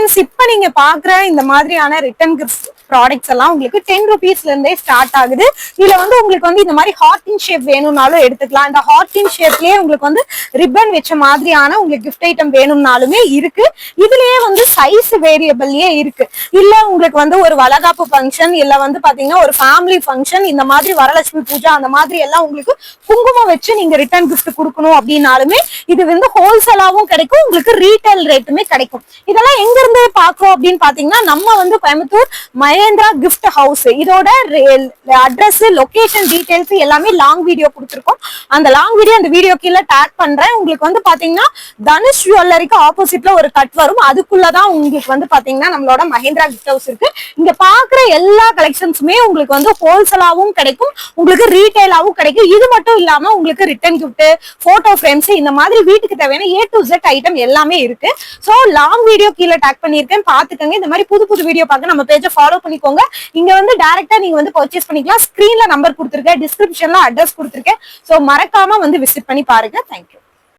Friends, இப்ப நீங்க பாக்குற இந்த மாதிரியான ரிட்டன் கிஃப்ட் ப்ராடக்ட்ஸ் எல்லாம் உங்களுக்கு 10 rupeesல இருந்தே ஸ்டார்ட் ஆகுது. இதுல வந்து உங்களுக்கு வந்து இந்த மாதிரி ஹார்ட் இன் ஷேப் வேணும்னாலும் எடுத்துக்கலாம். இந்த ஹார்ட் இன் ஷேப்லயே உங்களுக்கு வந்து ரிப்பன் வச்ச மாதிரியான உங்களுக்கு கிஃப்ட் ஐட்டம் வேணும்னாலுமே இருக்கு. இதுலயே வந்து சைஸ் வேரியபிள்லயே இருக்கு. இல்ல உங்களுக்கு வந்து ஒரு வளகாப்பு ஃபங்க்ஷன், இல்ல வந்து பாத்தீங்கன்னா ஒரு ஃபேமிலி ஃபங்க்ஷன், இந்த மாதிரி வரலட்சுமி பூஜை அந்த மாதிரி எல்லாம் உங்களுக்கு குங்குமம் வச்சு நீங்க ரிட்டர்ன் கிஃப்ட் கொடுக்கணும் அப்படின்னாலுமே இது வந்து ஹோல்சேலாவும் கிடைக்கும், உங்களுக்கு ரீட்டைல் ரேட்டுமே கிடைக்கும். இதெல்லாம் எங்க இருந்து பாக்குறோம் அப்படின்னு பாத்தீங்கன்னா, நம்ம வந்து கோயம்புத்தூர் மகேந்திரா கிஃப்ட் ஹவுஸ், இதோட அட்ரஸ், லொகேஷன் டீடைல்ஸ் எல்லாமே லாங் வீடியோ கொடுத்துருக்கோம். அந்த லாங் வீடியோ அந்த வீடியோ கீழே டேக் பண்றேன். உங்களுக்கு வந்து பாத்தீங்கன்னா தனுஷ் ஜுவல்லரிக்கு ஆப்போசிட்ல ஒரு கட் வரும், அதுக்குள்ளதான் உங்களுக்கு வந்து பாத்தீங்கன்னா நம்மளோட மகேந்திரா கிஃப்ட் ஹவுஸ் இருக்கு. இங்க பாக்குற எல்லா கலெக்ஷன்ஸுமே உங்களுக்கு வந்து ஹோல்சேலாவும் கிடைக்கும், உங்களுக்கு ரீட்டைலாவும் கிடைக்கும். இது மட்டும் இல்லாம உங்களுக்கு ரிட்டன் கிஃப்ட், போட்டோ ஃப்ரேம்ஸ், இந்த மாதிரி வீட்டுக்கு தேவையான A to Z ஐட்டம் எல்லாமே இருக்கு. சோ லாங் வீடியோ கீழே டேக் பண்ணிருக்கேன், பாத்துக்கோங்க. இந்த மாதிரி புது புது வீடியோ பார்க்க நம்ம பேஜை ஃபாலோ பண்ணிக்கோங்க. இங்க வந்து டைரக்டா நீங்க வந்து பர்ச்சேஸ் பண்ணிக்கலாம். ஸ்கிரீன்ல நம்பர் கொடுத்துருக்கேன், டிஸ்கிரிப்ஷன்ல அட்ரஸ் கொடுத்துருக்கேன். சோ மறக்காம வந்து விசிட் பண்ணி பாருங்க. தேங்க்யூ.